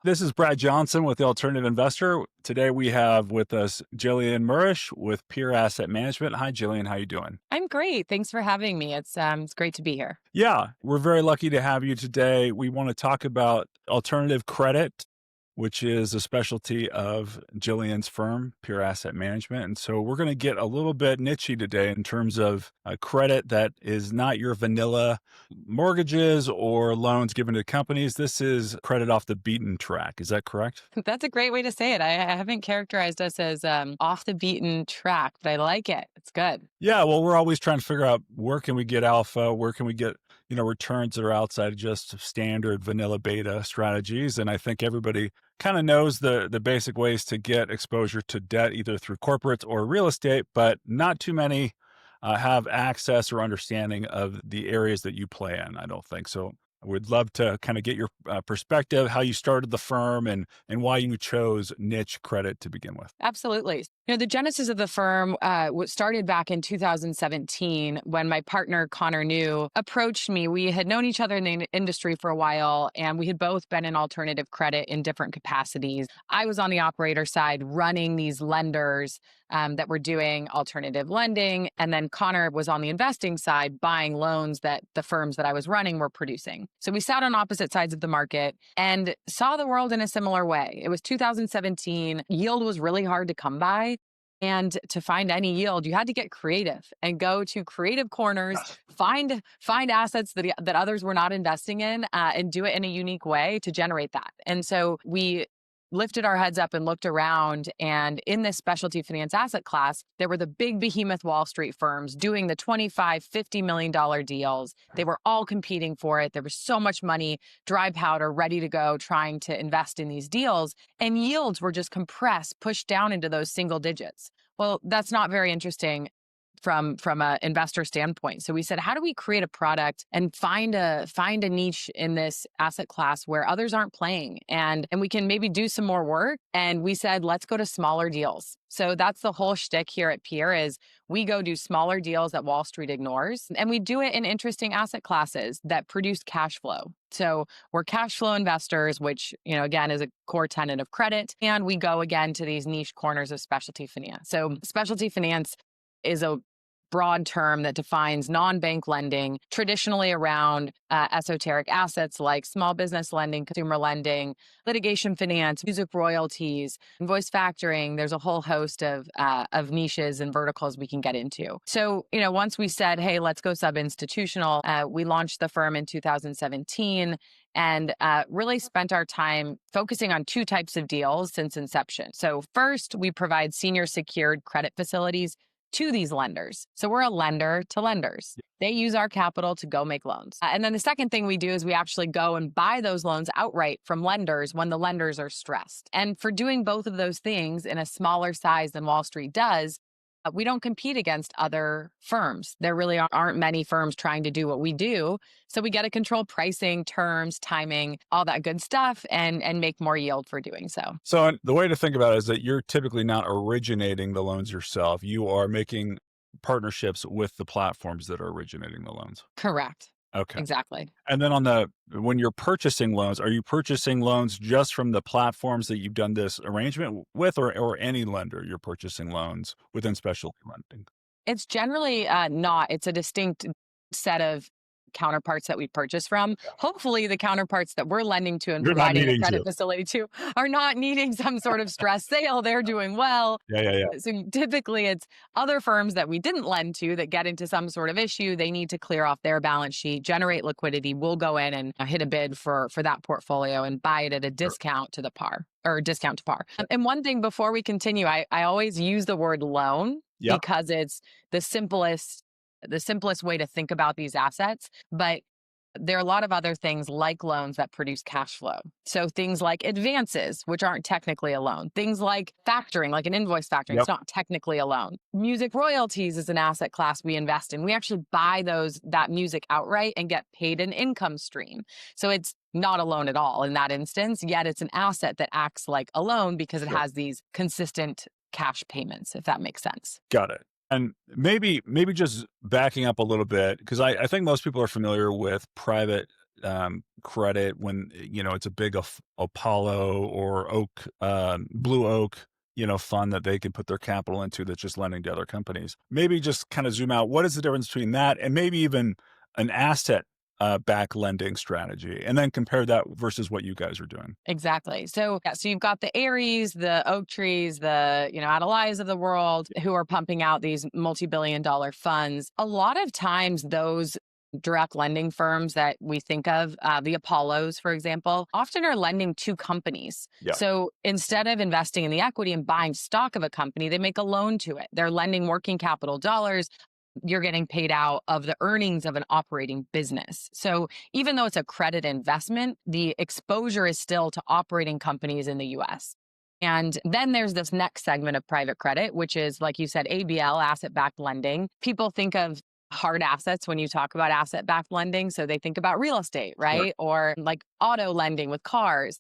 This is Brad Johnson with the Alternative Investor. Today we have with us Jillian Murrish with Pier Asset Management. Hi, Jillian. How you doing? I'm great. Thanks for having me. It's great to be here. Yeah, we're very lucky to have you today. We want to talk about alternative credit, which is a specialty of Jillian's firm, Pure Asset Management. And so we're going to get a little bit nichey today in terms of credit that is not your vanilla mortgages or loans given to companies. This is credit off the beaten track. Is that correct? That's a great way to say it. I haven't characterized us as off the beaten track, but I like it. It's good. Yeah, well, we're always trying to figure out where can we get alpha, where can we get, returns that are outside of just standard vanilla beta strategies. And I think everybody kind of knows the basic ways to get exposure to debt, either through corporates or real estate, but not too many have access or understanding of the areas that you play in, I don't think. So I would love to kind of get your perspective, how you started the firm and why you chose niche credit to begin with. Absolutely. The genesis of the firm started back in 2017 when my partner, Connor New, approached me. We had known each other in the industry for a while, and we had both been in alternative credit in different capacities. I was on the operator side running these lenders that were doing alternative lending. And then Connor was on the investing side buying loans that the firms that I was running were producing. So we sat on opposite sides of the market and saw the world in a similar way. It was 2017. Yield was really hard to come by. And to find any yield, you had to get creative and go to creative corners, find assets that others were not investing in, and do it in a unique way to generate that. And so we lifted our heads up and looked around, and in this specialty finance asset class, there were the big behemoth Wall Street firms doing the $25-50 million deals. They were all competing for it. There was so much money, dry powder, ready to go, trying to invest in these deals, and yields were just compressed, pushed down into those single digits. Well, that's not very interesting from an investor standpoint. So we said, how do we create a product and find a niche in this asset class where others aren't playing, and we can maybe do some more work? And we said, let's go to smaller deals. So that's the whole shtick here at Pier, is we go do smaller deals that Wall Street ignores, and we do it in interesting asset classes that produce cash flow. So we're cash flow investors, which, again, is a core tenet of credit. And we go again to these niche corners of specialty finance. So specialty finance is a broad term that defines non-bank lending, traditionally around esoteric assets like small business lending, consumer lending, litigation finance, music royalties, invoice factoring. There's a whole host of niches and verticals we can get into. So, once we said, hey, let's go sub-institutional, we launched the firm in 2017 and really spent our time focusing on two types of deals since inception. So first, we provide senior secured credit facilities to these lenders. So we're a lender to lenders. They use our capital to go make loans. And then the second thing we do is we actually go and buy those loans outright from lenders when the lenders are stressed. And for doing both of those things in a smaller size than Wall Street does, we don't compete against other firms. There really aren't many firms trying to do what we do. So we get to control pricing, terms, timing, all that good stuff, and make more yield for doing so. So the way to think about it is that you're typically not originating the loans yourself. You are making partnerships with the platforms that are originating the loans. Correct. Okay. Exactly. And then when you're purchasing loans, are you purchasing loans just from the platforms that you've done this arrangement with, or any lender you're purchasing loans within specialty lending? It's generally not. It's a distinct set of counterparts that we purchase from. Hopefully the counterparts that we're lending to and You're not providing a needing credit to. facility to are not needing some sort of stress sale. They're doing well. Yeah. So typically it's other firms that we didn't lend to that get into some sort of issue. They need to clear off their balance sheet, generate liquidity. We'll go in and hit a bid for that portfolio and buy it at a discount to the par, or discount to par. And one thing before we continue, I always use the word loan because it's the simplest way to think about these assets. But there are a lot of other things like loans that produce cash flow. So things like advances, which aren't technically a loan. Things like factoring, like an invoice factoring, it's not technically a loan. Music royalties is an asset class we invest in. We actually buy that music outright and get paid an income stream. So it's not a loan at all in that instance, yet it's an asset that acts like a loan because it has these consistent cash payments, if that makes sense. Got it. And maybe just backing up a little bit, because I think most people are familiar with private credit when, it's a big Apollo or Oak, Blue Oak, fund that they can put their capital into that's just lending to other companies. Maybe just kind of zoom out. What is the difference between that and maybe even an asset back lending strategy, and then compare that versus what you guys are doing? Exactly. So, yeah, so you've got the Aries, the Oak Trees, the, Adelais of the world who are pumping out these multi-billion-dollar funds. A lot of times those direct lending firms that we think of, the Apollos, for example, often are lending to companies. Yeah. So instead of investing in the equity and buying stock of a company, they make a loan to it. They're lending working capital dollars. You're getting paid out of the earnings of an operating business. So even though it's a credit investment, the exposure is still to operating companies in the US. And then there's this next segment of private credit, which is, like you said, ABL, asset backed lending. People think of hard assets when you talk about asset backed lending. So they think about real estate, Sure. right? Or like auto lending with cars.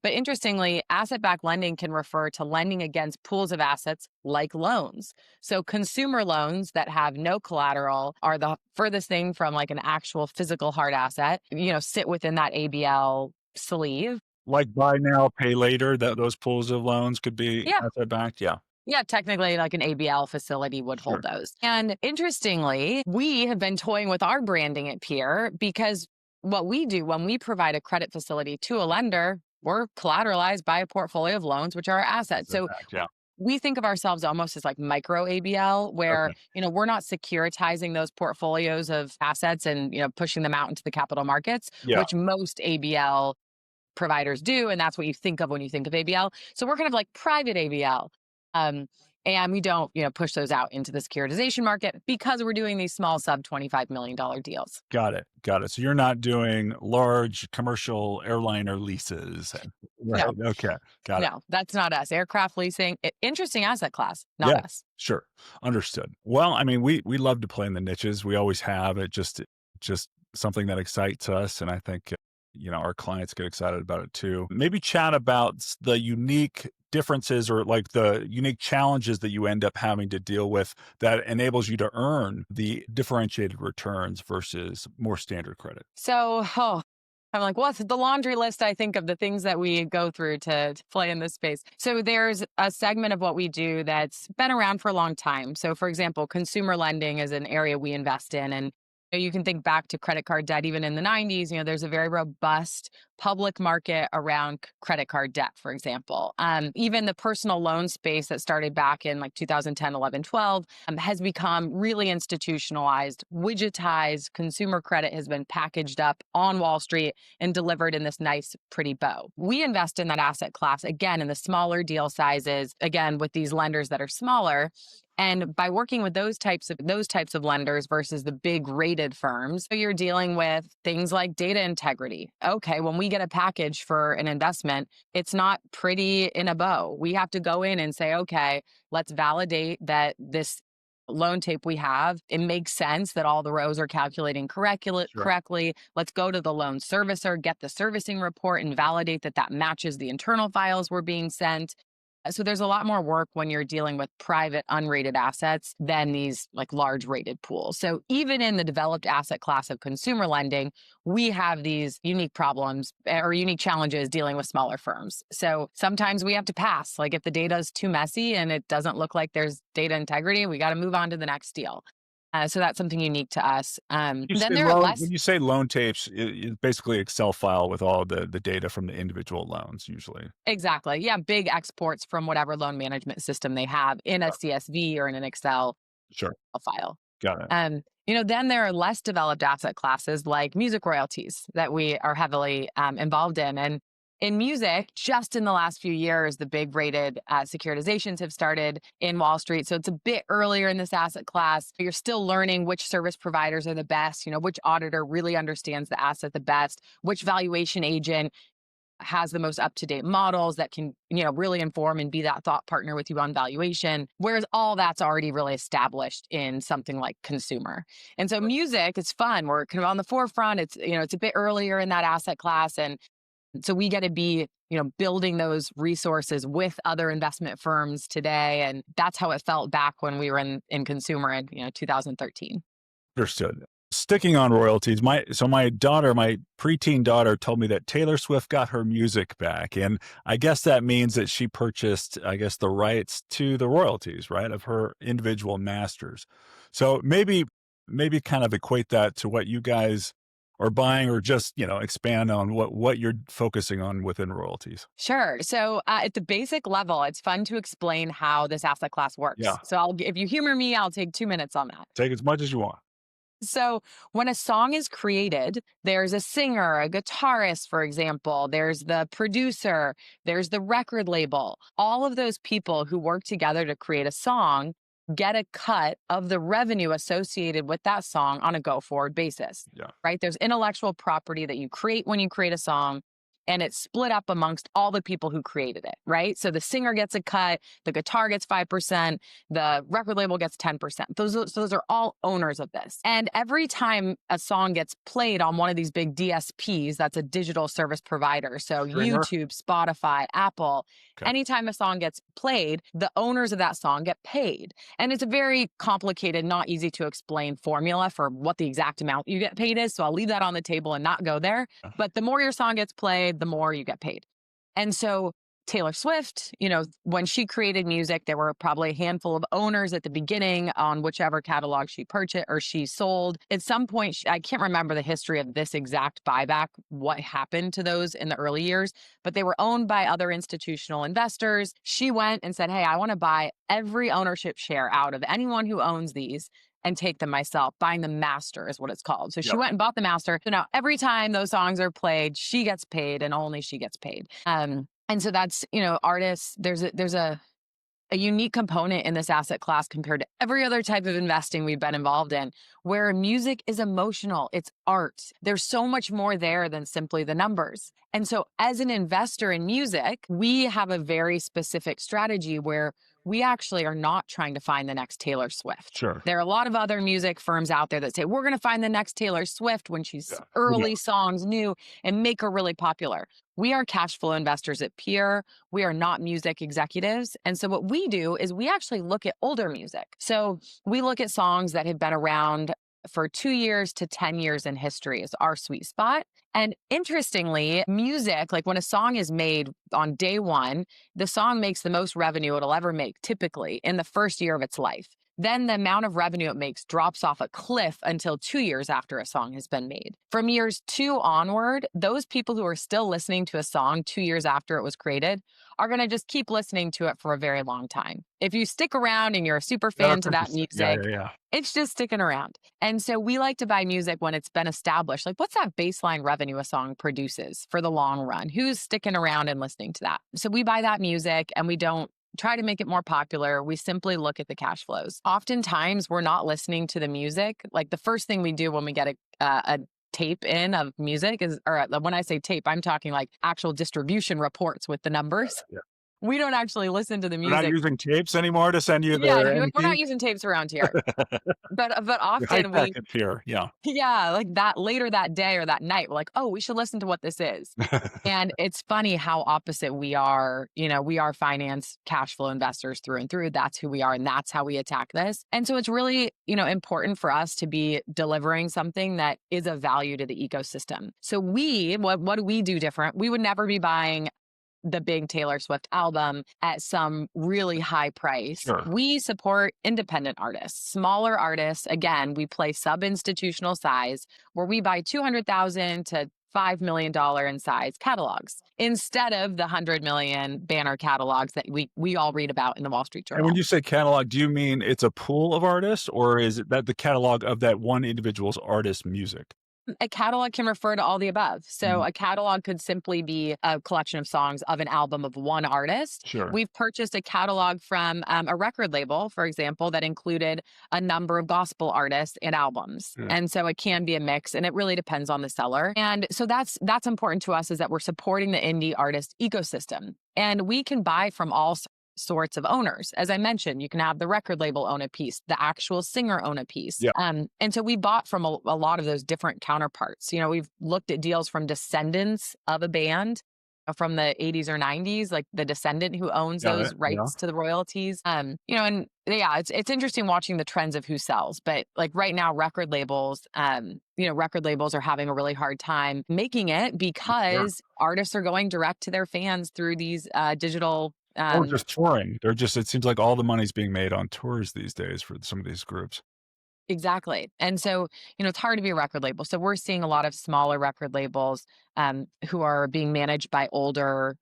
But interestingly, asset backed lending can refer to lending against pools of assets like loans. So consumer loans that have no collateral are the furthest thing from like an actual physical hard asset, sit within that ABL sleeve. Like buy now, pay later, that those pools of loans could be Yeah. asset backed. Yeah. Yeah, technically, like an ABL facility would hold Sure. those. And interestingly, we have been toying with our branding at Pier because what we do when we provide a credit facility to a lender, we're collateralized by a portfolio of loans, which are our assets. Asset So backed. Yeah. we think of ourselves almost as like micro ABL, where, Okay. we're not securitizing those portfolios of assets and, pushing them out into the capital markets, Yeah. which most ABL providers do. And that's what you think of when you think of ABL. So we're kind of like private ABL. Um, and we don't, push those out into the securitization market because we're doing these small sub $25 million deals. Got it. Got it. So you're not doing large commercial airliner leases. Right. No, Okay. Got it. no, that's not us. Aircraft leasing, interesting asset class, not Yeah. us. Sure. Understood. Well, I mean, we love to play in the niches. We always have. Just something that excites us, and I think our clients get excited about it too. Maybe chat about the unique differences or like the unique challenges that you end up having to deal with that enables you to earn the differentiated returns versus more standard credit. So, I'm like, what's the laundry list? I think of the things that we go through to play in this space. So, there's a segment of what we do that's been around for a long time. So, for example, consumer lending is an area we invest in. And you can think back to credit card debt, even in the 90s. There's a very robust public market around credit card debt, for example. Even the personal loan space that started back in like 2010, 11, 12 has become really institutionalized, widgetized. Consumer credit has been packaged up on Wall Street and delivered in this nice, pretty bow. We invest in that asset class, again, in the smaller deal sizes, again, with these lenders that are smaller. And by working with those types of lenders versus the big rated firms, so you're dealing with things like data integrity. Okay, when we get a package for an investment, it's not pretty in a bow. We have to go in and say, okay, let's validate that this loan tape we have, it makes sense that all the rows are calculating Sure. correctly. Let's go to the loan servicer, get the servicing report, and validate that that matches the internal files we're being sent. So there's a lot more work when you're dealing with private unrated assets than these like large rated pools. So even in the developed asset class of consumer lending, we have these unique problems or unique challenges dealing with smaller firms. So sometimes we have to pass. Like if the data is too messy and it doesn't look like there's data integrity, we got to move on to the next deal. So that's something unique to us. Then there are When less. you say loan tapes, it's basically Excel file with all the data from the individual loans usually. Exactly. Yeah. Big exports from whatever loan management system they have in a Yeah. CSV or in an Excel Sure. file. Got it. Then there are less developed asset classes like music royalties that we are heavily involved in. And in music, just in the last few years, the big rated securitizations have started in Wall Street. So it's a bit earlier in this asset class. You're still learning which service providers are the best, which auditor really understands the asset the best, which valuation agent has the most up-to-date models that can, really inform and be that thought partner with you on valuation. Whereas all that's already really established in something like consumer. And so music is fun. We're kind of on the forefront. It's a bit earlier in that asset class. And so we get to be, building those resources with other investment firms today. And that's how it felt back when we were in consumer in, 2013. Understood. sticking on royalties, my preteen daughter told me that Taylor Swift got her music back, and I guess that means that she purchased, I guess, the rights to the royalties, right, of her individual masters. So maybe kind of equate that to what you guys are buying, or just, expand on what you're focusing on within royalties. Sure. So at the basic level, it's fun to explain how this asset class works. Yeah, So if you humor me, I'll take 2 minutes on that. take as much as you want. So, when a song is created, there's a singer, a guitarist, for example, there's the producer, there's the record label. All of those people who work together to create a song get a cut of the revenue associated with that song on a go forward basis, Yeah, right? There's intellectual property that you create when you create a song. And it's split up amongst all the people who created it, right? So the singer gets a cut, the guitar gets 5%, the record label gets 10%. Those are all owners of this. And every time a song gets played on one of these big DSPs, that's a digital service provider. So streamer. YouTube, Spotify, Apple, Okay, anytime a song gets played, the owners of that song get paid. And it's a very complicated, not easy to explain formula for what the exact amount you get paid is. So I'll leave that on the table and not go there. But the more your song gets played, the more you get paid. And so Taylor Swift, when she created music, there were probably a handful of owners at the beginning on whichever catalog she purchased or she sold. At some point, I can't remember the history of this exact buyback, what happened to those in the early years, but they were owned by other institutional investors. She went and said, hey, I want to buy every ownership share out of anyone who owns these and take them myself. Buying the master is what it's called. So she yep, went and bought the master. So now every time those songs are played, she gets paid and only she gets paid. And so that's, artists, there's a unique component in this asset class compared to every other type of investing we've been involved in, where music is emotional, it's art. There's so much more there than simply the numbers. And so as an investor in music, we have a very specific strategy where we actually are not trying to find the next Taylor Swift. sure. There are a lot of other music firms out there that say, we're going to find the next Taylor Swift when she's Yeah, yeah, early songs new and make her really popular. We are cash flow investors at Pier. We are not music executives. And so what we do is we actually look at older music. So we look at songs that have been around for 2 years to 10 years in history is our sweet spot. And interestingly, music, like when a song is made on day one, the song makes the most revenue it'll ever make, typically in the first year of its life. Then the amount of revenue it makes drops off a cliff until 2 years after a song has been made. From years 2 onward, those people who are still listening to a song 2 years after it was created are going to just keep listening to it for a very long time. If you stick around and you're a super yeah, fan that's to that interesting. Yeah, music, yeah, yeah. it's just sticking around. And so we like to buy music when it's been established. Like, what's that baseline revenue a song produces for the long run? Who's sticking around and listening to that? So we buy that music and we don't try to make it more popular. We simply look at the cash flows. Oftentimes, we're not listening to the music. Like the first thing we do when we get a tape in of music is, or when I say tape, I'm talking like actual distribution reports with the numbers. Yeah. We don't actually listen to the They're not music. using tapes anymore to send you Yeah, their we're not MP? using tapes around here. But You're high often tech we, up here, yeah. yeah, like that later that day or that night, we're like, oh, we should listen to what this is. And it's funny how opposite we are. We are finance cash flow investors through and through. That's who we are. And that's how we attack this. And so it's really, important for us to be delivering something that is of value to the ecosystem. So what do we do different? We would never be buying the big Taylor Swift album at some really high price. Sure. We support independent artists, smaller artists. Again, we play sub-institutional size where we buy $200,000 to $5 million in size catalogs instead of the 100 million banner catalogs that we all read about in the Wall Street And when Journal. you say catalog, do you mean it's a pool of artists, or is it that the catalog of that one individual's artist music? A catalog can refer to all the above. So Mhm. a catalog could simply be a collection of songs of an album of one artist. Sure. We've purchased a catalog from a record label, for example, that included a number of gospel artists and albums. Yeah. And so it can be a mix, and it really depends on the seller. And so that's important to us, is that we're supporting the indie artist ecosystem. And we can buy from all sorts of owners. As I mentioned, you can have the record label own a piece, the actual singer own a piece. Yeah. And so we bought from a lot of those different counterparts. We've looked at deals from descendants of a band from the 80s or 90s, like the descendant who owns Got those it. Yeah. rights to the royalties. And yeah, it's interesting watching the trends of who sells. But like right now, record labels are having a really hard time making it Sure. because artists are going direct to their fans through these digital. Or just touring. They're just it seems like all the money's being made on tours these days for some of these groups. Exactly. And so, it's hard to be a record label. So we're seeing a lot of smaller record labels who are being managed by older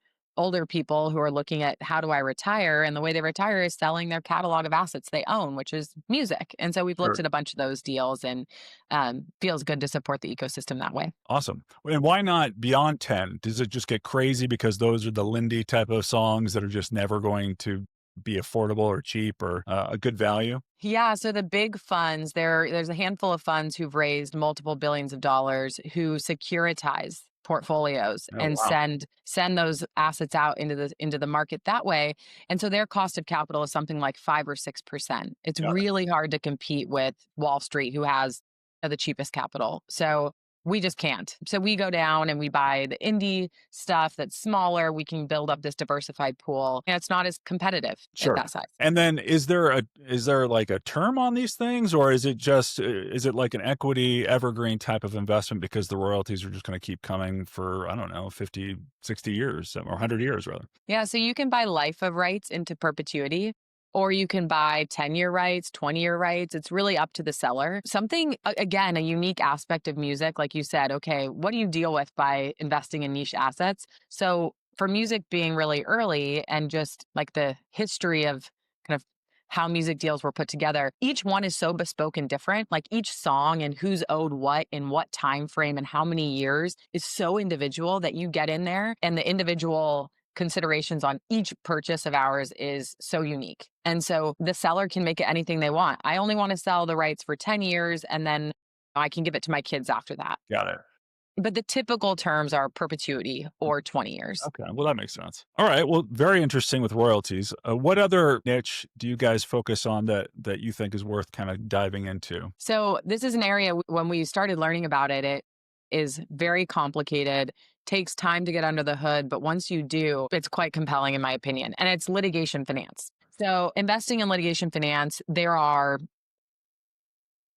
people who are looking at how do I retire? And the way they retire is selling their catalog of assets they own, which is music. And so we've looked Sure. at a bunch of those deals and feels good to support the ecosystem that way. Awesome. And why not beyond 10? Does it just get crazy because those are the Lindy type of songs that are just never going to be affordable or cheap or a good value? Yeah, so the big funds, there's a handful of funds who've raised multiple billions of dollars who securitize portfolios Oh, and wow. send those assets out into the market that way. And so their cost of capital is something like 5 or 6%. It's Got it. really hard to compete with Wall Street, who has the cheapest capital. So we just can't. So we go down and we buy the indie stuff that's smaller. We can build up this diversified pool. And it's not as competitive at Sure. that size. And then is there like a term on these things, or is it just is it like an equity evergreen type of investment because the royalties are just going to keep coming for, I don't know, 50, 60 years or 100 years rather? Yeah, so you can buy life of rights into perpetuity, or you can buy 10-year rights, 20-year rights. It's really up to the seller. Something, again, a unique aspect of music, like you said, okay, what do you deal with by investing in niche assets? So for music being really early and just like the history of kind of how music deals were put together, each one is so bespoke and different. Like each song and who's owed what in what time frame and how many years is so individual that you get in there and the individual considerations on each purchase of ours is so unique. And so the seller can make it anything they want. I only want to sell the rights for 10 years and then I can give it to my kids after that. Got it. But the typical terms are perpetuity or 20 years. Okay, well, that makes sense. All right, well, very interesting with royalties. What other niche do you guys focus on that you think is worth kind of diving into? So this is an area when we started learning about it, it is very complicated, takes time to get under the hood, but once you do, it's quite compelling in my opinion. And it's litigation finance. So investing in litigation finance, there are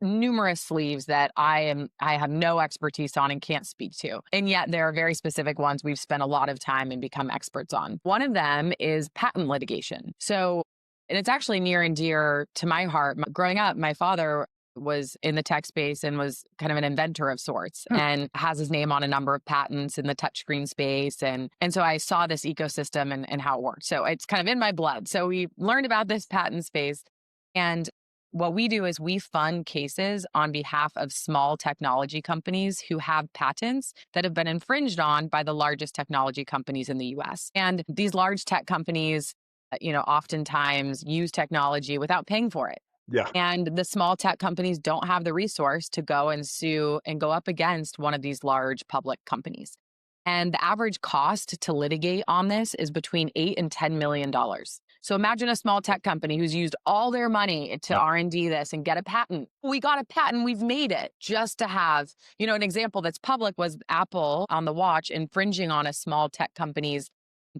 numerous sleeves that I have no expertise on and can't speak to. And yet there are very specific ones we've spent a lot of time and become experts on. One of them is patent litigation. So, and it's actually near and dear to my heart. Growing up, my father was in the tech space and was kind of an inventor of sorts Hmm. and has his name on a number of patents in the touchscreen space. And so I saw this ecosystem and how it worked. So it's kind of in my blood. So we learned about this patent space. And what we do is we fund cases on behalf of small technology companies who have patents that have been infringed on by the largest technology companies in the US. And these large tech companies, oftentimes use technology without paying for it. Yeah. And the small tech companies don't have the resource to go and sue and go up against one of these large public companies. And the average cost to litigate on this is between $8 and $10 million. So imagine a small tech company who's used all their money to Yeah. R&D this and get a patent. We got a patent, we've made it just to have, an example that's public was Apple on the watch infringing on a small tech company's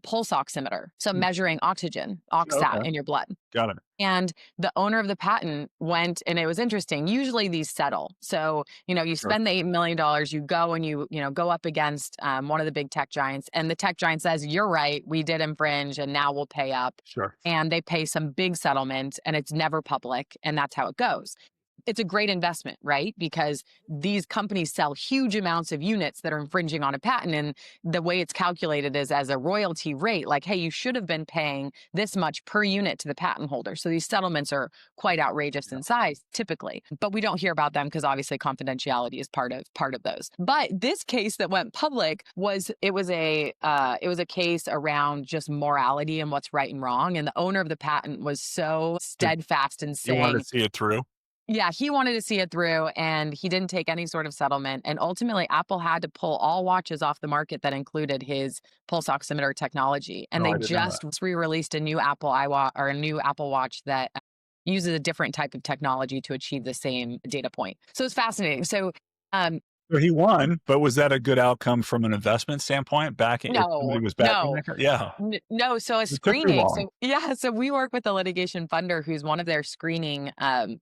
pulse oximeter. So Hmm. measuring oxygen, oxsat Okay. in your blood. Got it. And the owner of the patent went, and it was interesting. Usually these settle. So, you Sure. spend the $8 million, you go and go up against one of the big tech giants. And the tech giant says, you're right, we did infringe and now we'll pay up. Sure. And they pay some big settlement and it's never public. And that's how it goes. It's a great investment, right? Because these companies sell huge amounts of units that are infringing on a patent. And the way it's calculated is as a royalty rate, like, hey, you should have been paying this much per unit to the patent holder. So these settlements are quite outrageous in size, typically. But we don't hear about them because obviously confidentiality is part of those. But this case that went public was a case around just morality and what's right and wrong. And the owner of the patent was so Did steadfast in you wanted to saying, see it through? yeah, he wanted to see it through and he didn't take any sort of settlement. And ultimately, Apple had to pull all watches off the market that included his pulse oximeter technology. And No, they I didn't know that. just re-released a new Apple iWatch or a new Apple Watch that uses a different type of technology to achieve the same data point. So it's fascinating. So So he won, but was that a good outcome from an investment standpoint? Backing if somebody No, was backing no. that guy? Yeah. No, so a It took too screening. long. So yeah, so we work with a litigation funder who's one of their screening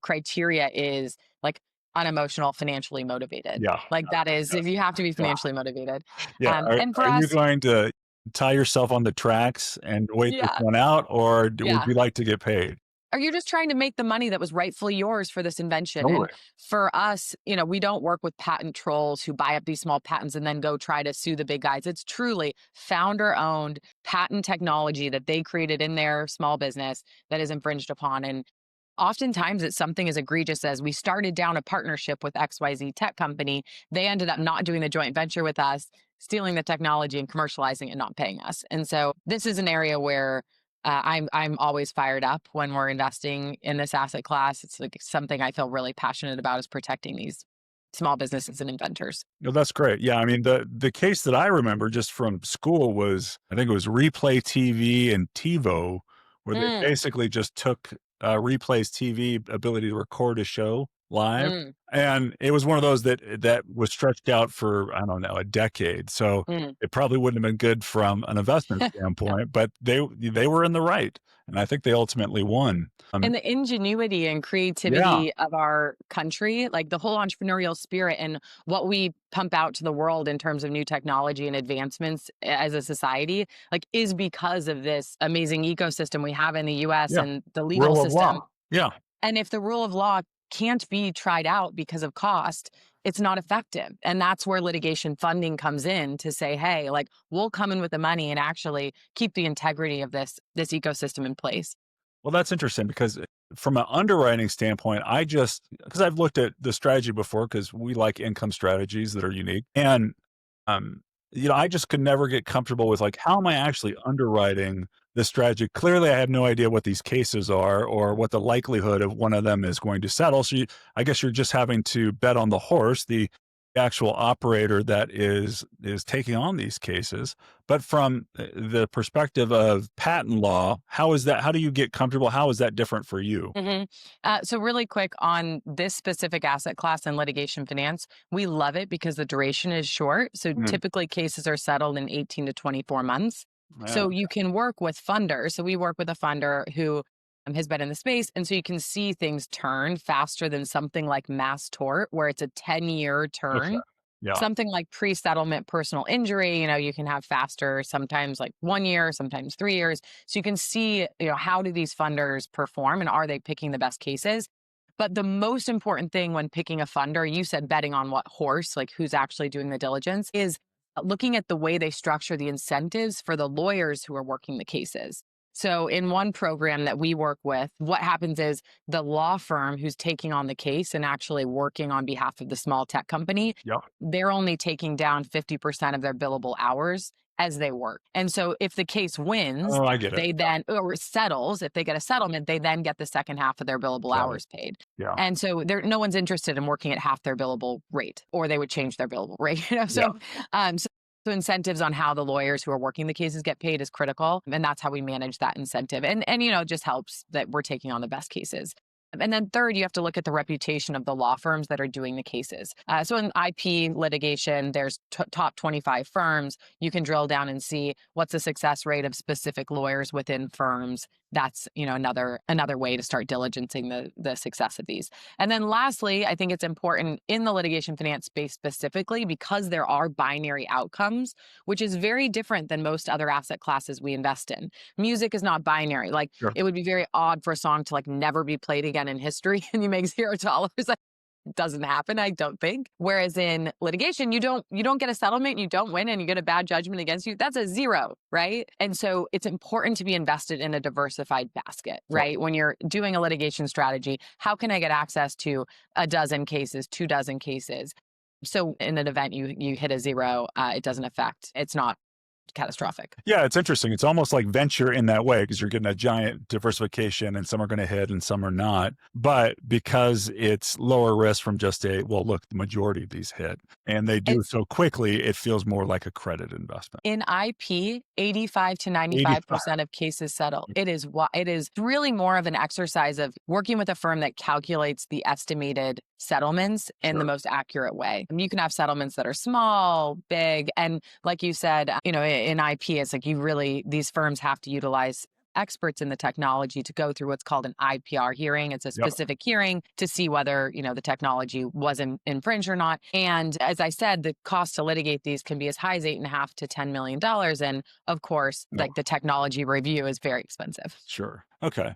criteria is like unemotional, financially motivated. Yeah. Like that is Yeah. if you have to be Yeah. financially motivated. Yeah. And for Are you us, going to tie yourself on the tracks and wait this yeah, one out, or would yeah. you like to get paid? Or you're just trying to make the money that was rightfully yours for this invention. And Totally. for us, we don't work with patent trolls who buy up these small patents and then go try to sue the big guys. It's truly founder owned patent technology that they created in their small business that is infringed upon. And oftentimes it's something as egregious as we started down a partnership with XYZ tech company. They ended up not doing the joint venture with us, stealing the technology and commercializing it, not paying us. And so this is an area where I'm always fired up when we're investing in this asset class. It's like something I feel really passionate about is protecting these small businesses and inventors. No, that's great. Yeah, I mean, the case that I remember just from school was, I think it was Replay TV and TiVo, where they Mm, basically just took Replay's TV ability to record a show live, mm, and it was one of those that was stretched out for, I don't know, a decade. So mm. it probably wouldn't have been good from an investment standpoint, but they were in the right, and I think they ultimately won. And the ingenuity and Yeah, creativity of our country, like the whole entrepreneurial spirit and what we pump out to the world in terms of new technology and advancements as a society, like is because of this amazing ecosystem we have in the US yeah, and the legal rule of system. law. Yeah. And if the rule of law can't be tried out because of cost, it's not effective. And that's where litigation funding comes in to say, hey, like we'll come in with the money and actually keep the integrity of this ecosystem in place. Well, that's interesting because from an underwriting standpoint, I just because I've looked at the strategy before because we like income strategies that are unique. And um, I just could never get comfortable with like how am I actually underwriting this strategy? Clearly, I have no idea what these cases are or what the likelihood of one of them is going to settle. So I guess you're just having to bet on the horse, the actual operator that is taking on these cases. But from the perspective of patent law, how is that? How do you get comfortable? How is that different for you? hmm so really quick on this specific asset class and litigation finance, we love it because the duration is short. So Mm, typically cases are settled in 18 to 24 months. yeah, So you can work with funders. So we work with a funder who has been in the space. And so you can see things turn faster than something like mass tort, where it's a 10-year okay, turn. yeah. Something like pre-settlement personal injury, you can have faster, sometimes like 1 year, sometimes 3 years. So you can see, how do these funders perform and are they picking the best cases? But the most important thing when picking a funder, you said betting on what horse, like who's actually doing the diligence, is looking at the way they structure the incentives for the lawyers who are working the cases. So in one program that we work with, what happens is the law firm who's taking on the case and actually working on behalf of the small tech company, Yeah. they're only taking down 50% of their billable hours as they work. And so if the case wins, Oh, I get it. they then, or settles, if they get a settlement, they then get the second half of their billable Got it. hours paid. Yeah. And so no one's interested in working at half their billable rate, or they would change their billable rate. Yeah. So incentives on how the lawyers who are working the cases get paid is critical, and that's how we manage that incentive. And it just helps that we're taking on the best cases. And then third, you have to look at the reputation of the law firms that are doing the cases. So in IP litigation, there's top 25 firms. You can drill down and see what's the success rate of specific lawyers within firms. That's another way to start diligencing the success of these. And then lastly, I think it's important in the litigation finance space specifically because there are binary outcomes, which is very different than most other asset classes we invest in. Music is not binary. Like Sure. it would be very odd for a song to like never be played again in history and you make $0. Like, it doesn't happen, I don't think. Whereas in litigation, you don't get a settlement, you don't win, and you get a bad judgment against you. That's a zero, right? And so it's important to be invested in a diversified basket, So right? When you're doing a litigation strategy, how can I get access to a dozen cases, 2 dozen cases? So in an event you hit a zero, it doesn't affect. It's not catastrophic. yeah, it's interesting. It's almost like venture in that way because you're getting a giant diversification and some are going to hit and some are not. But because it's lower risk from just well, look, the majority of these hit and they do It's so quickly, it feels more like a credit investment. in IP, 85 to 85. 95% of cases settle. It is really more of an exercise of working with a firm that calculates the estimated settlements in the Sure. most accurate way. And you can have settlements that are small, big, and like you said, in IP, it's like these firms have to utilize experts in the technology to go through what's called an IPR hearing. It's a Yep. specific hearing to see whether, the technology was infringed or not. And as I said, the cost to litigate these can be as high as $8.5 to $10 million. And of course, Yep. like the technology review is very expensive. Sure. Okay.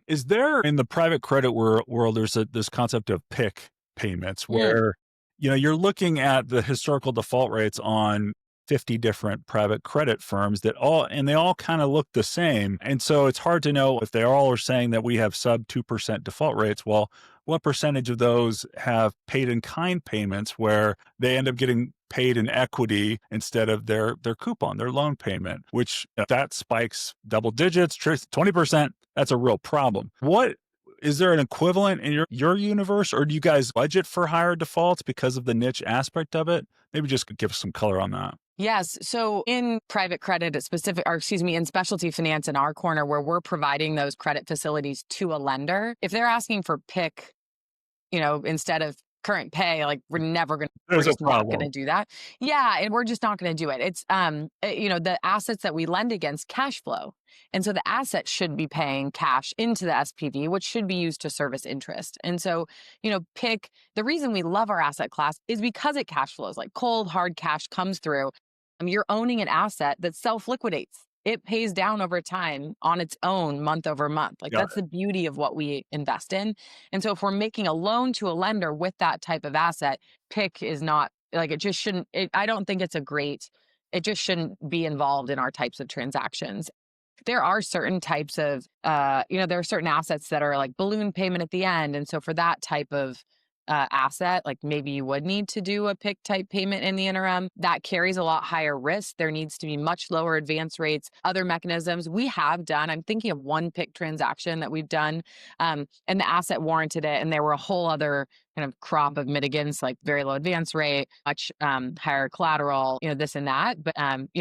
Is there in the private credit world, there's this concept of PIK payments Mm. where, you're looking at the historical default rates on 50 different private credit firms they all kind of look the same. And so it's hard to know if they all are saying that we have sub 2% default rates. Well, what percentage of those have paid in kind payments where they end up getting paid in equity instead of their coupon, their loan payment, which if that spikes double digits, 20%, that's a real problem. What is there an equivalent in your universe, or do you guys budget for higher defaults because of the niche aspect of it? Maybe just give us some color on that. Yes. So in private credit, in specialty finance in our corner where we're providing those credit facilities to a lender, if they're asking for PIK, instead of current pay, like we're There's a just not going to problem. do that. Yeah. And we're just not going to do it. It's, the assets that we lend against cash flow. And so the asset should be paying cash into the SPV, which should be used to service interest. And so, PIK, the reason we love our asset class is because it cash flows, like cold, hard cash comes through. You're owning an asset that self-liquidates. It pays down over time on its own month over month. Like Got that's the beauty of what we invest in. And so if we're making a loan to a lender with that type of asset, PIK is not like it just shouldn't, I don't think it just shouldn't be involved in our types of transactions. There are certain types of, there are certain assets that are like balloon payment at the end. And so for that type of asset, like maybe you would need to do a PIK type payment in the interim. That carries a lot higher risk. There needs to be much lower advance rates, other mechanisms. We have done, I'm thinking of one PIK transaction that we've done, and the asset warranted it. And there were a whole other kind of crop of mitigants, like very low advance rate, much higher collateral, this and that. But,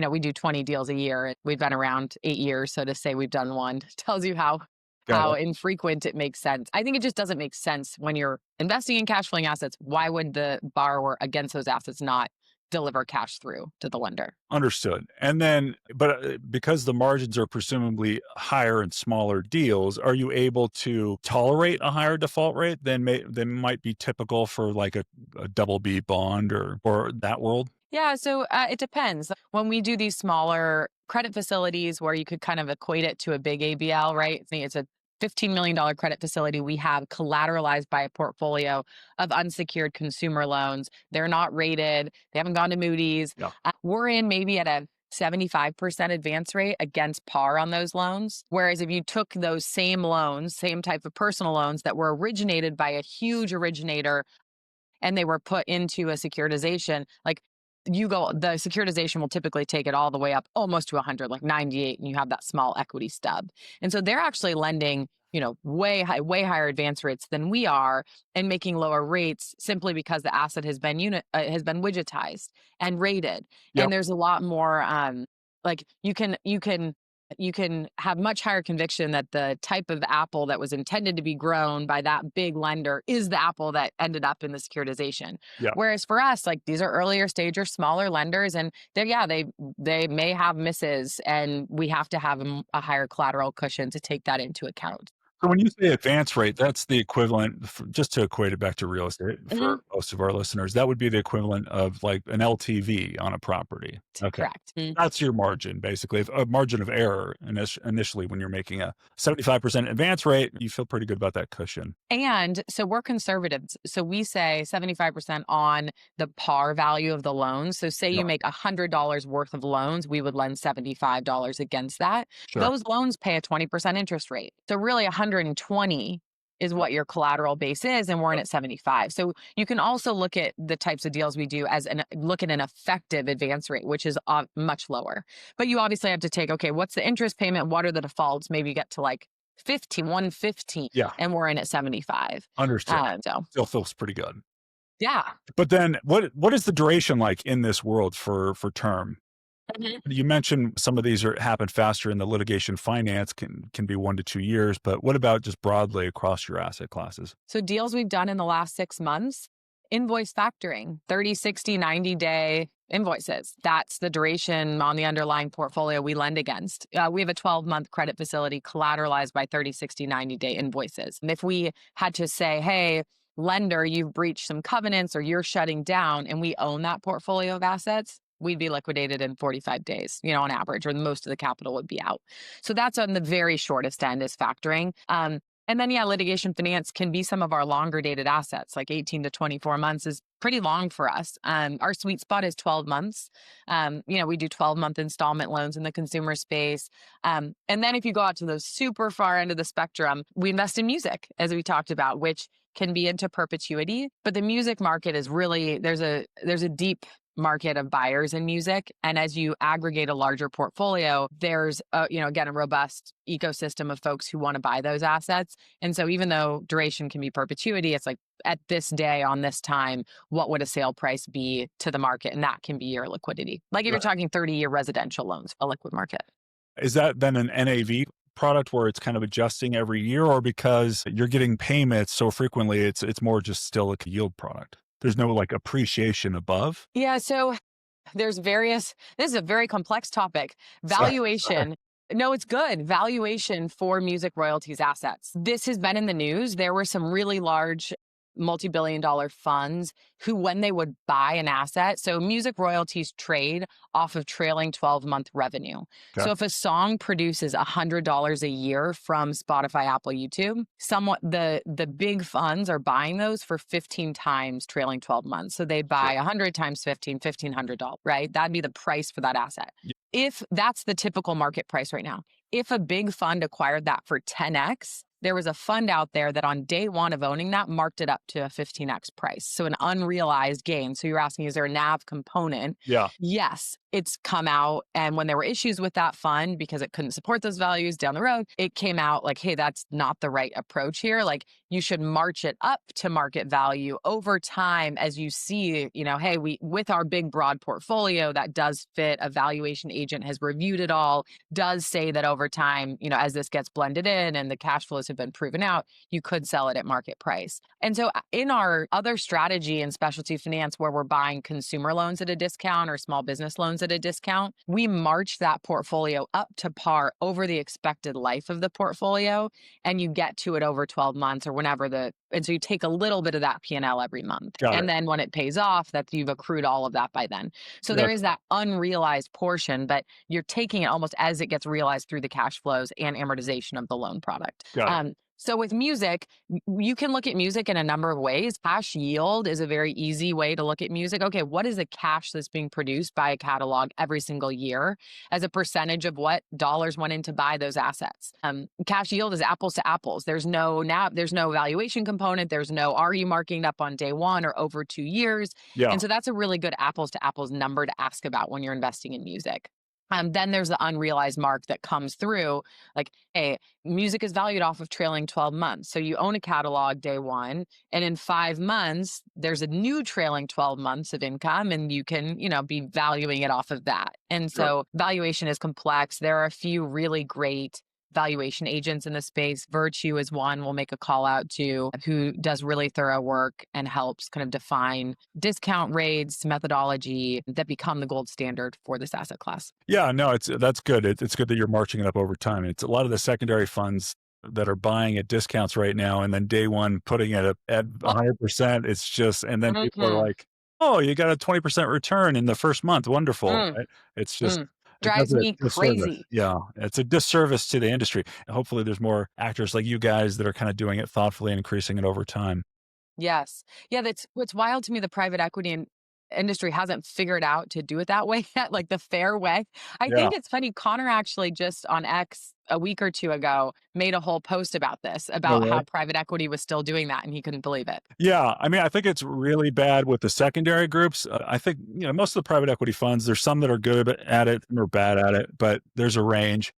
we do 20 deals a year. We've been around 8 years. So to say we've done one tells you Got how it. infrequent it makes sense. I think it just doesn't make sense when you're investing in cash flowing assets. Why would the borrower against those assets not deliver cash through to the lender? Understood. And then, but because the margins are presumably higher in smaller deals, are you able to tolerate a higher default rate than might be typical for like a double B bond or that world? Yeah, so it depends. When we do these smaller credit facilities where you could kind of equate it to a big ABL, right? It's a $15 million credit facility we have collateralized by a portfolio of unsecured consumer loans. They're not rated. They haven't gone to Moody's. Yeah. We're in maybe at a 75% advance rate against par on those loans. Whereas if you took those same loans, same type of personal loans that were originated by a huge originator and they were put into a securitization, like the securitization will typically take it all the way up almost to 100, like 98, and you have that small equity stub. And so they're actually lending, way higher advance rates than we are and making lower rates simply because the asset has been widgetized and rated. Yep. And there's a lot more, like you can have much higher conviction that the type of apple that was intended to be grown by that big lender is the apple that ended up in the securitization. Yeah. Whereas for us, like these are earlier stage or smaller lenders, and they may have misses, and we have to have a higher collateral cushion to take that into account. So when you say advance rate, that's the equivalent, just to equate it back to real estate Mhm. for most of our listeners, that would be the equivalent of like an LTV on a property. Okay. Correct. That's your margin, basically, a margin of error initially when you're making a 75% advance rate, you feel pretty good about that cushion. And so we're conservatives. So we say 75% on the par value of the loan. So say Yeah, you make $100 worth of loans, we would lend $75 against that. sure. Those loans pay a 20% interest rate. So really 120 is what your collateral base is, and we're in at 75. So you can also look at the types of deals we do as look at an effective advance rate, which is much lower. But you obviously have to take, okay, what's the interest payment? What are the defaults? Maybe you get to like 115, Yeah, and we're in at 75. understood. So Still feels pretty good. yeah. But then what is the duration like in this world for term? Mhm. You mentioned some of these happen faster in the litigation finance can be 1 to 2 years, but what about just broadly across your asset classes? So deals we've done in the last 6 months, invoice factoring, 30, 60, 90-day invoices. That's the duration on the underlying portfolio we lend against. We have a 12-month credit facility collateralized by 30, 60, 90-day invoices. And if we had to say, hey, lender, you've breached some covenants or you're shutting down, and we own that portfolio of assets, we'd be liquidated in 45 days, on average, or most of the capital would be out. So that's on the very shortest end is factoring. And then, yeah, litigation finance can be some of our longer dated assets, like 18 to 24 months is pretty long for us. Our sweet spot is 12 months. We do 12-month installment loans in the consumer space. And then if you go out to the super far end of the spectrum, we invest in music, as we talked about, which can be into perpetuity. But the music market is really, there's a deep market of buyers in music. And as you aggregate a larger portfolio, there's, again, a robust ecosystem of folks who want to buy those assets. And so even though duration can be perpetuity, it's like at this day on this time, what would a sale price be to the market? And that can be your liquidity. Like if you're talking 30-year residential loans, a liquid market. Is that then an NAV product where it's kind of adjusting every year, or because you're getting payments so frequently, it's more just still like a yield product? There's no like appreciation above? Yeah. So this is a very complex topic. Sorry. Valuation. No, it's good. Valuation for music royalties assets. This has been in the news. There were some really large multi-billion-dollar funds who, when they would buy an asset, so music royalties trade off of trailing 12-month revenue. Okay. So if a song produces $100 a year from Spotify, Apple, YouTube, somewhat the big funds are buying those for 15 times trailing 12 months. So they'd buy Sure. 100 times 15, $1,500, right? That'd be the price for that asset. Yeah. If that's the typical market price right now, if a big fund acquired that for 10x, there was a fund out there that on day one of owning that marked it up to a 15x price. So an unrealized gain. So you're asking, is there a NAV component? Yeah. Yes, it's come out. And when there were issues with that fund because it couldn't support those values down the road, it came out like, hey, that's not the right approach here. Like you should march it up to market value over time as you see, hey, with our big broad portfolio that does fit, a valuation agent has reviewed it all, does say that over time, as this gets blended in and the cash flows have been proven out, you could sell it at market price. And so in our other strategy in specialty finance where we're buying consumer loans at a discount or small business loans at a discount, we march that portfolio up to par over the expected life of the portfolio, and you get to it over 12 months or whenever and so you take a little bit of that P&L every month. Got it. And then when it pays off, that you've accrued all of that by then. So Yeah. there is that unrealized portion, but you're taking it almost as it gets realized through the cash flows and amortization of the loan product. Got it. So with music, you can look at music in a number of ways. Cash yield is a very easy way to look at music. Okay, what is the cash that's being produced by a catalog every single year as a percentage of what dollars went in to buy those assets? Cash yield is apples to apples. There's no valuation component. There's no, are you marking up on day one or over 2 years? Yeah. And so that's a really good apples to apples number to ask about when you're investing in music. Then there's the unrealized mark that comes through like, hey, music is valued off of trailing 12 months. So you own a catalog day one, and in 5 months, there's a new trailing 12 months of income, and you can, be valuing it off of that. And Sure. so valuation is complex. There are a few really great valuation agents in the space. Virtue is one we'll make a call out to, who does really thorough work and helps kind of define discount rates, methodology that become the gold standard for this asset class. Yeah, no, that's good. It's good that you're marching it up over time. It's a lot of the secondary funds that are buying at discounts right now, and then day one putting it at 100%. It's just, and then people are Mhm. like, "Oh, you got a 20% return in the first month. Wonderful!" Mm, Right? It's just mm. it does Drives a me disservice. crazy. Yeah, it's a disservice to the industry. Hopefully, there's more actors like you guys that are kind of doing it thoughtfully and increasing it over time. Yes. Yeah, that's what's wild to me. The private equity industry hasn't figured out to do it that way yet, like the fair way. I Yeah. think it's funny. Connor actually just on X a week or two ago made a whole post about this, Oh, about really? how private equity was still doing that, and he couldn't believe it. Yeah, I mean, I think it's really bad with the secondary groups. I think, most of the private equity funds, there's some that are good at it, some are bad at it, but there's a range.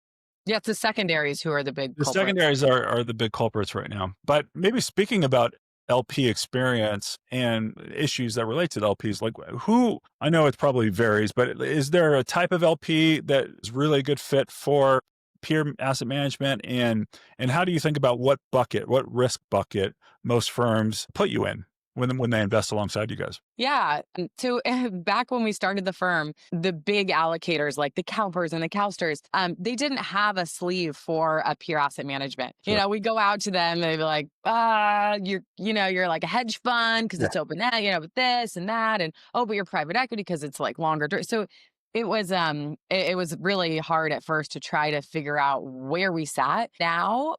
Yeah, it's the secondaries who are the big The culprits. secondaries are the big culprits right now. But maybe speaking about LP experience and issues that relate to the LPs. Like who, I know it probably varies, but is there a type of LP that is really a good fit for peer asset management? And how do you think about what bucket, what risk bucket most firms put you in when they invest alongside you guys? Yeah. So back when we started the firm, the big allocators like the CalPERS and the CalSTRS, they didn't have a sleeve for a peer asset management. Sure. We go out to them, they'd be like, you're like a hedge fund because Yeah. it's open end, with this and that, and oh, but you're private equity because it's like longer. So it was really hard at first to try to figure out where we sat. Now,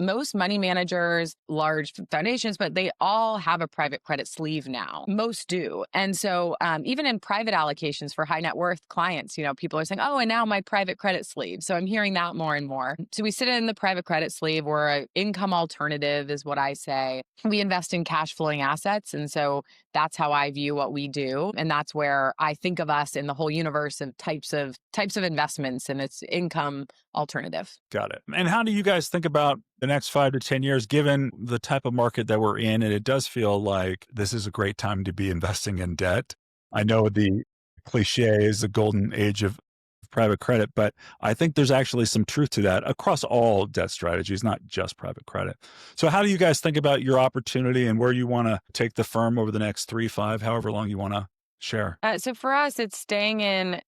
most money managers, large foundations, but they all have a private credit sleeve now. Most do. And so even in private allocations for high net worth clients, people are saying, oh, and now my private credit sleeve. So I'm hearing that more and more. So we sit in the private credit sleeve. We're an income alternative is what I say. We invest in cash flowing assets. And so that's how I view what we do. And that's where I think of us in the whole universe of types of investments, and it's income alternative. Got it. And how do you guys think about the next 5 to 10 years, given the type of market that we're in? And it does feel like this is a great time to be investing in debt. I know the cliche is the golden age of private credit, but I think there's actually some truth to that across all debt strategies, not just private credit. So how do you guys think about your opportunity and where you want to take the firm over the next 3, 5, however long you want to share? So for us, it's staying in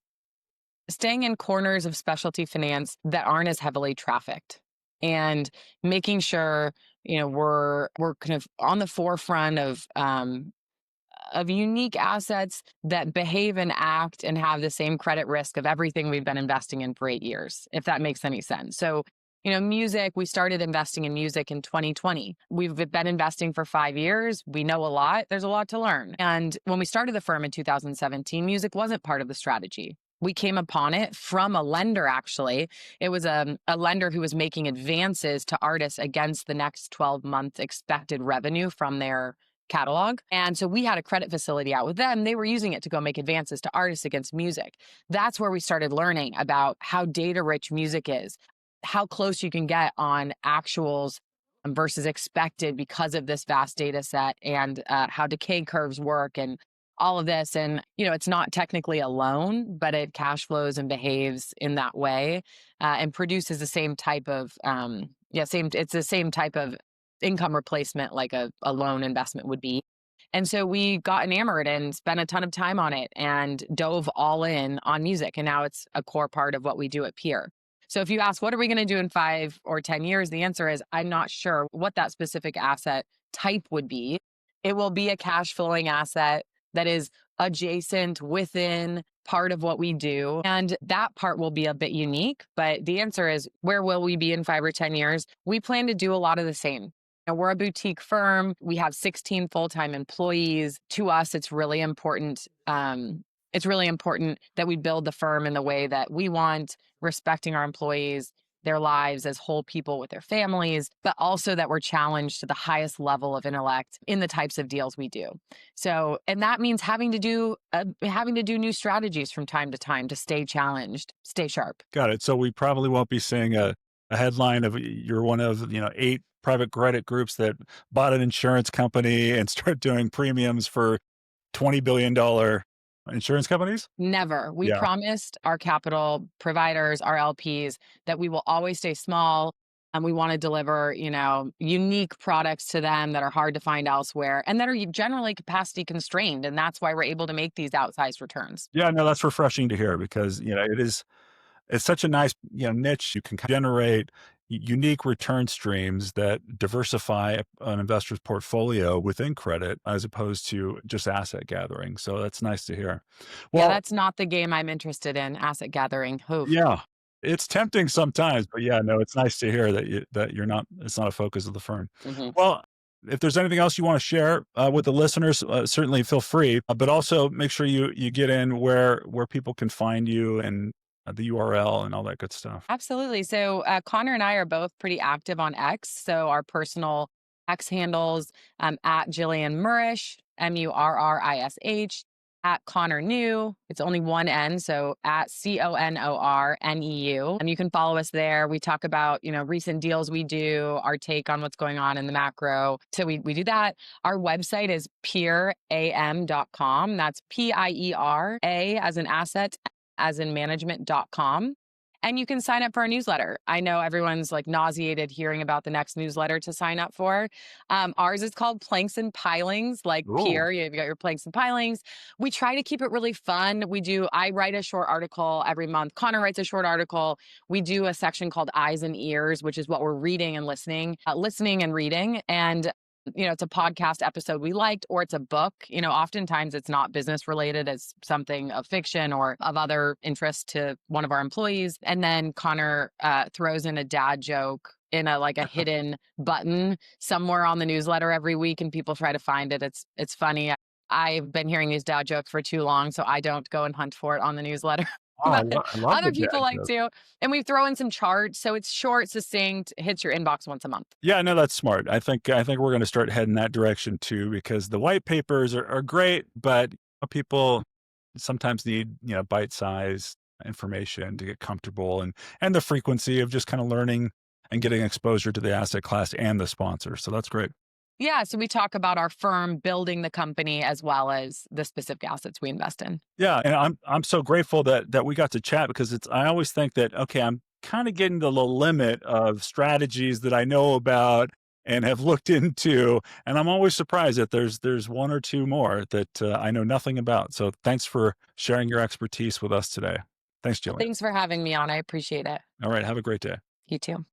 corners of specialty finance that aren't as heavily trafficked, and making sure we're kind of on the forefront of unique assets that behave and act and have the same credit risk of everything we've been investing in for 8 years, if that makes any sense. So music, we started investing in music in 2020. We've been investing for 5 years. We know a lot. There's a lot to learn. And when we started the firm in 2017, music wasn't part of the strategy. We came upon it from a lender, actually. It was a lender who was making advances to artists against the next 12-month expected revenue from their catalog. And so we had a credit facility out with them. They were using it to go make advances to artists against music. That's where we started learning about how data rich music is, how close you can get on actuals versus expected because of this vast data set, and how decay curves work and all of this. And, it's not technically a loan, but it cash flows and behaves in that way, and produces the same type of, it's the same type of income replacement like a loan investment would be. And so we got enamored and spent a ton of time on it and dove all in on music. And now it's a core part of what we do at Pier. So if you ask, what are we going to do in 5 or 10 years? The answer is, I'm not sure what that specific asset type would be. It will be a cash flowing asset that is adjacent within part of what we do. And that part will be a bit unique. But the answer is, where will we be in 5 or 10 years? We plan to do a lot of the same. We're a boutique firm. We have 16 full-time employees. To us, it's really important. It's really important that we build the firm in the way that we want, respecting our employees, their lives as whole people with their families, but also that we're challenged to the highest level of intellect in the types of deals we do. So, and that means having to do new strategies from time to time to stay challenged, stay sharp. Got it. So we probably won't be seeing a headline of you're one of 8 private credit groups that bought an insurance company and start doing premiums for $20 billion insurance companies. Never. We Yeah. promised our capital providers, our LPs, that we will always stay small, and we want to deliver, unique products to them that are hard to find elsewhere and that are generally capacity constrained. And that's why we're able to make these outsized returns. Yeah, no, that's refreshing to hear because, it's such a nice, niche. You can generate unique return streams that diversify an investor's portfolio within credit as opposed to just asset gathering. So that's nice to hear. Yeah, Well, that's not the game I'm interested in, asset gathering. Oof. yeah, it's tempting sometimes, but yeah, no, it's nice to hear that you're not, it's not a focus of the firm. Hmm. Well, if there's anything else you want to share with the listeners, certainly feel free. But also make sure you get in where people can find you and the URL and all that good stuff. Absolutely. So Connor and I are both pretty active on X. So our personal X handles, at Jillian Murrish, Murrish, at Connor New. It's only one N, so at CONORNEU. And you can follow us there. We talk about, recent deals we do, our take on what's going on in the macro. So we do that. Our website is pieram.com. That's PIER, A as in asset, as in management.com. And you can sign up for our newsletter. I know everyone's like nauseated hearing about the next newsletter to sign up for. Ours is called Planks and Pilings, like Ooh. Pier. You've got your planks and pilings. We try to keep it really fun. I write a short article every month. Connor writes a short article. We do a section called Eyes and Ears, which is what we're reading and listening and reading. And it's a podcast episode we liked, or it's a book. Oftentimes it's not business related, it's something of fiction or of other interest to one of our employees. And then Connor throws in a dad joke in a hidden button somewhere on the newsletter every week, and people try to find it. It's funny. I've been hearing these dad jokes for too long, so I don't go and hunt for it on the newsletter. Oh, But I love the other people dad like joke. to. And we throw in some charts. So it's short, succinct, hits your inbox once a month. Yeah, no, that's smart. I think we're gonna start heading that direction too, because the white papers are great, but people sometimes need, bite-sized information to get comfortable, and the frequency of just kind of learning and getting exposure to the asset class and the sponsor. So that's great. Yeah, so we talk about our firm building the company as well as the specific assets we invest in. Yeah, and I'm so grateful that we got to chat, because I always think that, okay, I'm kind of getting to the limit of strategies that I know about and have looked into, and I'm always surprised that there's one or two more that I know nothing about. So thanks for sharing your expertise with us today. Thanks, Well, Jillian. thanks for having me on. I appreciate it. All right, have a great day. You too.